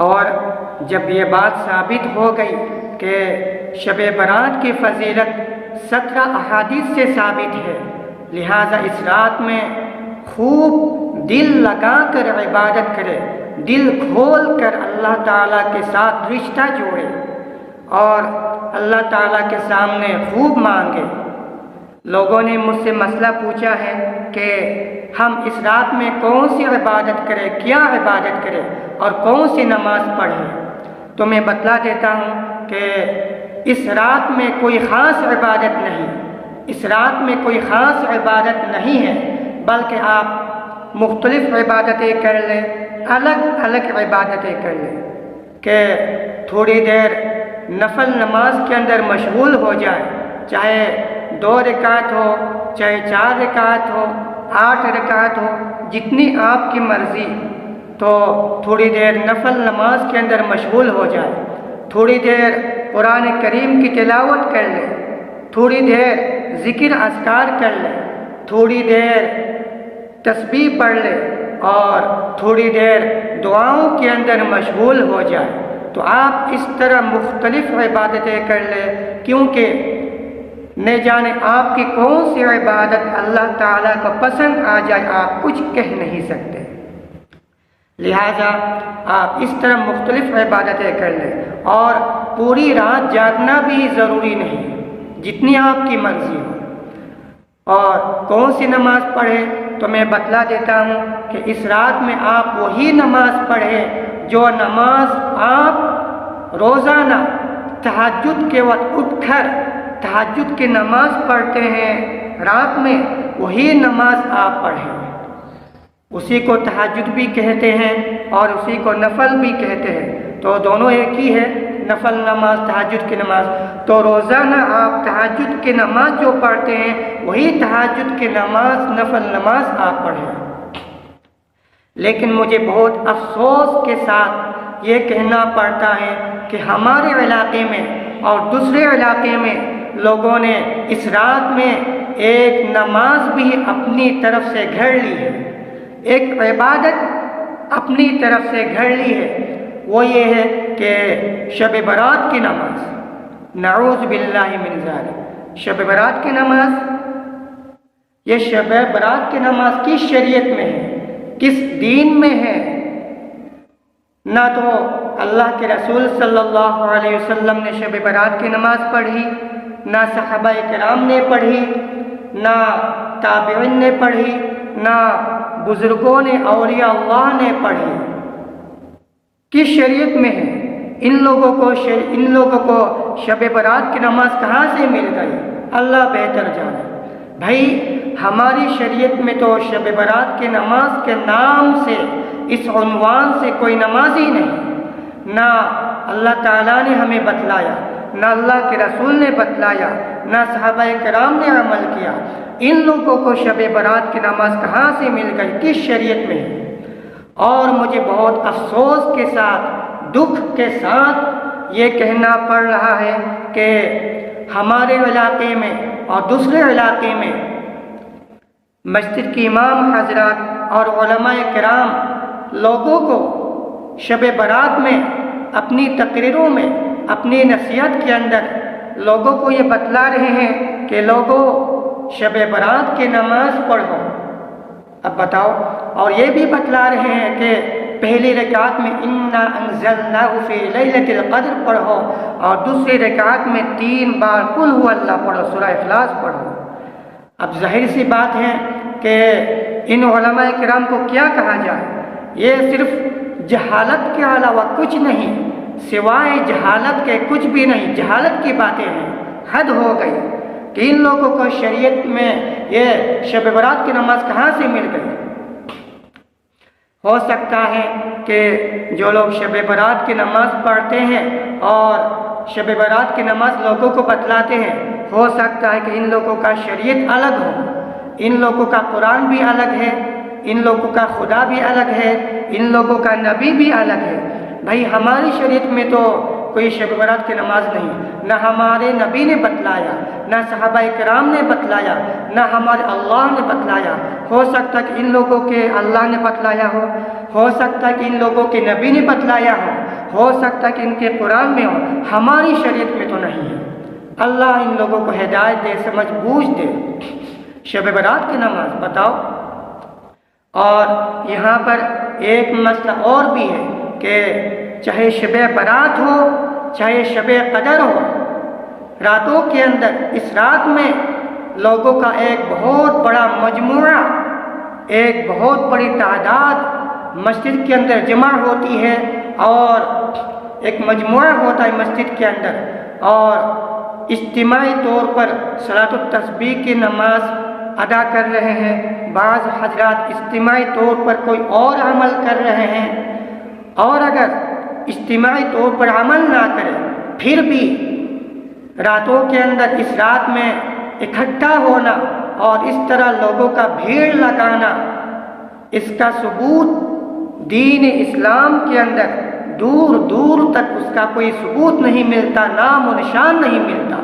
اور جب یہ بات ثابت ہو گئی کہ شب برات کی فضیلت 17 احادیث سے ثابت ہے، لہٰذا اس رات میں خوب دل لگا کر عبادت کرے، دل کھول کر اللہ تعالیٰ کے ساتھ رشتہ جوڑے اور اللہ تعالیٰ کے سامنے خوب مانگے۔ لوگوں نے مجھ سے مسئلہ پوچھا ہے کہ ہم اس رات میں کون سی عبادت کریں، کیا عبادت کریں اور کون سی نماز پڑھیں؟ تو میں بتلا دیتا ہوں کہ اس رات میں کوئی خاص عبادت نہیں، اس رات میں کوئی خاص عبادت نہیں ہے، بلکہ آپ مختلف عبادتیں کر لیں، الگ الگ عبادتیں کر لیں کہ تھوڑی دیر نفل نماز کے اندر مشغول ہو جائے، چاہے 2 رکعت ہو، چاہے 4 رکعت ہو، 8 رکعت ہو، جتنی آپ کی مرضی، تو تھوڑی دیر نفل نماز کے اندر مشغول ہو جائے، تھوڑی دیر قرآن کریم کی تلاوت کر لے، تھوڑی دیر ذکر اذکار کر لے، تھوڑی دیر تسبیح پڑھ لے اور تھوڑی دیر دعاؤں کے اندر مشغول ہو جائے۔ تو آپ اس طرح مختلف عبادتیں کر لیں، کیونکہ نہ جانے آپ کی کون سی عبادت اللہ تعالیٰ کو پسند آ جائے، آپ کچھ کہہ نہیں سکتے۔ لہٰذا آپ اس طرح مختلف عبادتیں کر لیں، اور پوری رات جاگنا بھی ضروری نہیں، جتنی آپ کی مرضی ہو۔ اور کون سی نماز پڑھیں تو میں بتلا دیتا ہوں کہ اس رات میں آپ وہی نماز پڑھیں جو نماز آپ روزانہ تہجد کے وقت اٹھ کر تہجد کی نماز پڑھتے ہیں رات میں، وہی نماز آپ پڑھیں۔ اسی کو تہجد بھی کہتے ہیں اور اسی کو نفل بھی کہتے ہیں، تو دونوں ایک ہی ہے، نفل نماز، تہجد کی نماز۔ تو روزانہ آپ تہجد کی نماز جو پڑھتے ہیں وہی تہجد کی نماز، نفل نماز آپ پڑھیں۔ لیکن مجھے بہت افسوس کے ساتھ یہ کہنا پڑتا ہے کہ ہمارے علاقے میں اور دوسرے علاقے میں لوگوں نے اس رات میں ایک نماز بھی اپنی طرف سے گھڑ لی ہے، ایک عبادت اپنی طرف سے گھڑ لی ہے، وہ یہ ہے کہ شب برات کی نماز۔ نعوذ باللہ من ذالک، شب برات کی نماز، یہ شب برات کی نماز کس شریعت میں ہے، کس دین میں ہے؟ نہ تو اللہ کے رسول صلی اللہ علیہ وسلم نے شب برات کی نماز پڑھی، نہ صحابہ کرام نے پڑھی، نہ تابعین نے پڑھی، نہ بزرگوں نے، اولیاء اللہ نے پڑھی۔ کس شریعت میں ہے؟ ان لوگوں کو شب برات کی نماز کہاں سے مل گئی؟ اللہ بہتر جانے۔ بھائی ہماری شریعت میں تو شب برات کی نماز کے نام سے، اس عنوان سے کوئی نماز ہی نہیں، نہ اللہ تعالیٰ نے ہمیں بتلایا، نہ اللہ کے رسول نے بتلایا، نہ صحابہ کرام نے عمل کیا۔ ان لوگوں کو شب برات کی نماز کہاں سے مل گئی، کس شریعت میں؟ اور مجھے بہت افسوس کے ساتھ، دکھ کے ساتھ یہ کہنا پڑ رہا ہے کہ ہمارے علاقے میں اور دوسرے علاقے میں مسجد کے امام حضرات اور علماء کرام لوگوں کو شب برات میں اپنی تقریروں میں، اپنی نصیحت کے اندر لوگوں کو یہ بتلا رہے ہیں کہ لوگوں شب برات کی نماز پڑھو۔ اب بتاؤ، اور یہ بھی بتلا رہے ہیں کہ پہلی رکعت میں انا انزلناہ فی لیلۃ القدر پڑھو، اور دوسری رکعت میں 3 بار قل هو اللہ پڑھو، سورہ اخلاص پڑھو۔ اب ظاہر سی بات ہے کہ ان علماء کرام کو کیا کہا جائے؟ یہ صرف جہالت کے علاوہ کچھ نہیں، سوائے جہالت کے کچھ بھی نہیں، جہالت کی باتیں ہیں۔ حد ہو گئی کہ ان لوگوں کو شریعت میں یہ شب برات کی نماز کہاں سے مل گئی؟ ہو سکتا ہے کہ جو لوگ شب برات کی نماز پڑھتے ہیں اور شب برات کی نماز لوگوں کو بتلاتے ہیں، ہو سکتا ہے کہ ان لوگوں کا شریعت الگ ہو، ان لوگوں کا قرآن بھی الگ ہے، ان لوگوں کا خدا بھی الگ ہے، ان لوگوں کا نبی بھی الگ ہے۔ بھائی ہماری شریعت میں تو کوئی شب برات کی نماز نہیں، نہ ہمارے نبی نے بتلایا، نہ صحابہ کرام نے بتلایا، نہ ہمارے اللہ نے بتلایا۔ ہو سکتا ہے کہ ان لوگوں کے اللہ نے بتلایا ہو سکتا ہے کہ ان لوگوں کے نبی نے بتلایا ہو ہو سکتا ہے کہ ان کے قرآن میں ہو، ہماری شریعت میں تو نہیں ہے۔ اللہ ان لوگوں کو ہدایت دے، سمجھ بوجھ دے۔ شب برات کی نماز بتاؤ۔ اور یہاں پر ایک مسئلہ اور بھی ہے کہ چاہے شب برات ہو چاہے شب قدر ہو، راتوں کے اندر اس رات میں لوگوں کا ایک بہت بڑا مجموعہ، ایک بہت بڑی تعداد مسجد کے اندر جمع ہوتی ہے، اور ایک مجموعہ ہوتا ہے مسجد کے اندر، اور اجتماعی طور پر صلاۃ التسبیح کی نماز ادا کر رہے ہیں۔ بعض حضرات اجتماعی طور پر کوئی اور عمل کر رہے ہیں، اور اگر اجتماعی طور پر عمل نہ کرے پھر بھی راتوں کے اندر اس رات میں اکٹھا ہونا اور اس طرح لوگوں کا بھیڑ لگانا، اس کا ثبوت دین اسلام کے اندر دور دور تک اس کا کوئی ثبوت نہیں ملتا، نام و نشان نہیں ملتا۔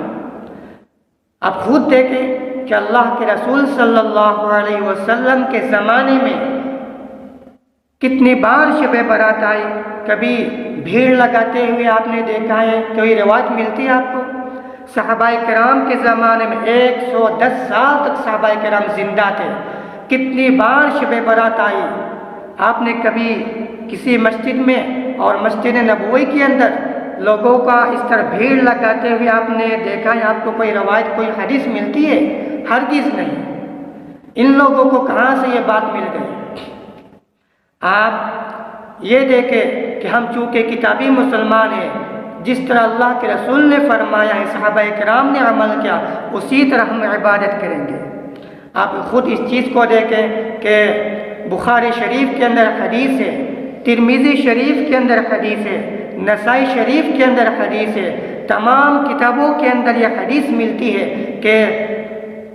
اب خود دیکھیں کہ اللہ کے رسول صلی اللہ علیہ وسلم کے زمانے میں کتنی بار شب برات آئی، کبھی بھیڑ لگاتے ہوئے آپ نے دیکھا ہے؟ کوئی روایت ملتی ہے آپ کو؟ صحابہ کرام کے زمانے میں 110 سال تک صحابہ کرام زندہ تھے، کتنی بار شب برات آئی؟ آپ نے کبھی کسی مسجد میں اور مسجد نبوی کے اندر لوگوں کا اس طرح بھیڑ لگاتے ہوئے آپ نے دیکھا ہے؟ آپ کو کوئی روایت، کوئی حدیث ملتی ہے؟ ہرگز نہیں۔ ان لوگوں کو کہاں سے یہ بات مل گئی؟ آپ یہ دیکھیں کہ ہم چونکہ کتابی مسلمان ہیں، جس طرح اللہ کے رسول نے فرمایا ہے، صحابہ کرام نے عمل کیا، اسی طرح ہم عبادت کریں گے۔ آپ خود اس چیز کو دیکھیں کہ بخاری شریف کے اندر حدیث ہے، ترمذی شریف کے اندر حدیث ہے، نسائی شریف کے اندر حدیث ہے، تمام کتابوں کے اندر یہ حدیث ملتی ہے کہ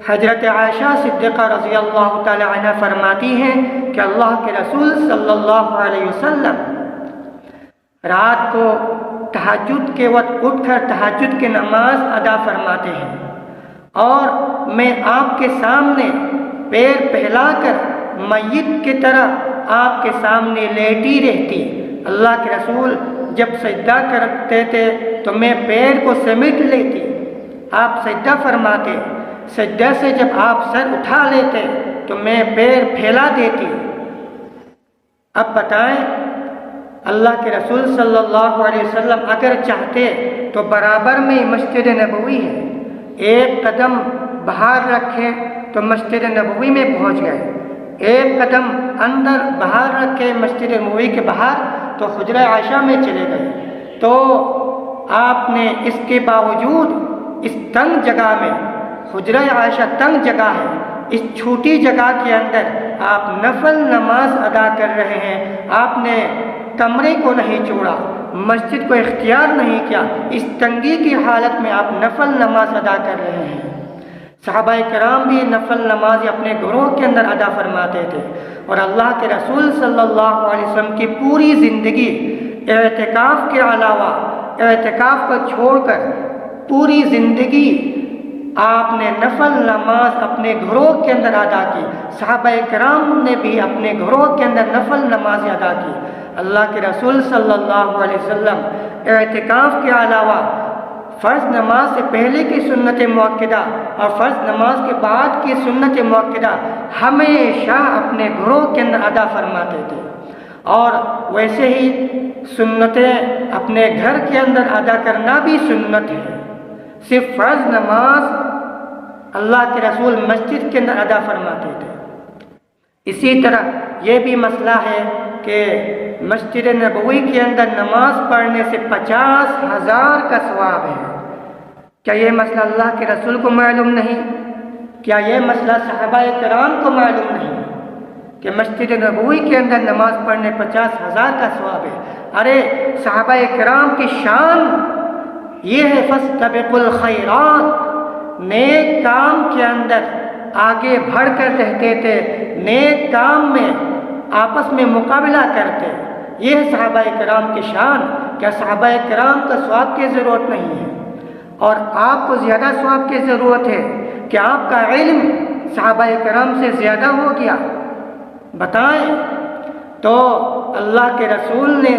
حضرت عائشہ صدیقہ رضی اللہ تعالی عنہ فرماتی ہیں کہ اللہ کے رسول صلی اللہ علیہ وسلم رات کو تہجد کے وقت اٹھ کر تہجد کی نماز ادا فرماتے ہیں، اور میں آپ کے سامنے پیر پھیلا کر میت کی طرح آپ کے سامنے لیٹی رہتی۔ اللہ کے رسول جب سجدہ کرتے تھے تو میں پیر کو سمیٹ لیتی، آپ سجدہ فرماتے، سجدہ سے جب آپ سر اٹھا لیتے تو میں پیر پھیلا دیتی۔ اب بتائیں، اللہ کے رسول صلی اللہ علیہ وسلم اگر چاہتے تو برابر میں مسجد نبوی ہے، ایک قدم باہر رکھے تو مسجد نبوی میں پہنچ گئے، ایک قدم اندر باہر رکھے مسجد نبوی کے باہر تو حجرہ عائشہ میں چلے گئے۔ تو آپ نے اس کے باوجود اس تنگ جگہ میں، حجرہ عائشہ تنگ جگہ ہے، اس چھوٹی جگہ کے اندر آپ نفل نماز ادا کر رہے ہیں، آپ نے کمرے کو نہیں چھوڑا، مسجد کو اختیار نہیں کیا، اس تنگی کی حالت میں آپ نفل نماز ادا کر رہے ہیں۔ صحابہ کرام بھی نفل نماز اپنے گھروں کے اندر ادا فرماتے تھے، اور اللہ کے رسول صلی اللہ علیہ وسلم کی پوری زندگی اعتکاف کے علاوہ، اعتکاف کو چھوڑ کر پوری زندگی آپ نے نفل نماز اپنے گھروں کے اندر ادا کی۔ صحابہ کرام نے بھی اپنے گھروں کے اندر نفل نماز ادا کی۔ اللہ کے رسول صلی اللہ علیہ وسلم اعتکاف کے علاوہ فرض نماز سے پہلے کی سنت مؤکدہ اور فرض نماز کے بعد کی سنت مؤکدہ ہمیشہ اپنے گھروں کے اندر ادا فرماتے تھے، اور ویسے ہی سنتیں اپنے گھر کے اندر ادا کرنا بھی سنت ہے۔ صرف فرض نماز اللہ کے رسول مسجد کے اندر ادا فرماتے تھے۔ اسی طرح یہ بھی مسئلہ ہے کہ مسجد نبوی کے اندر نماز پڑھنے سے 50,000 کا ثواب ہے۔ کیا یہ مسئلہ اللہ کے رسول کو معلوم نہیں؟ کیا یہ مسئلہ صحابہ کرام کو معلوم نہیں کہ مسجد نبوی کے اندر نماز پڑھنے 50,000 کا ثواب ہے؟ ارے صحابہ کرام کی شان یہ ہے، فاستبقوا الخیرات، نیک کام کے اندر آگے بڑھ کر رہتے تھے، نیک کام میں آپس میں مقابلہ کرتے۔ یہ ہے صحابہ کرام کی شان۔ کیا صحابہ کرام کا ثواب کی ضرورت نہیں ہے؟ اور آپ کو زیادہ ثواب کی ضرورت ہے کہ آپ کا علم صحابہ کرام سے زیادہ ہو گیا؟ بتائیں۔ تو اللہ کے رسول نے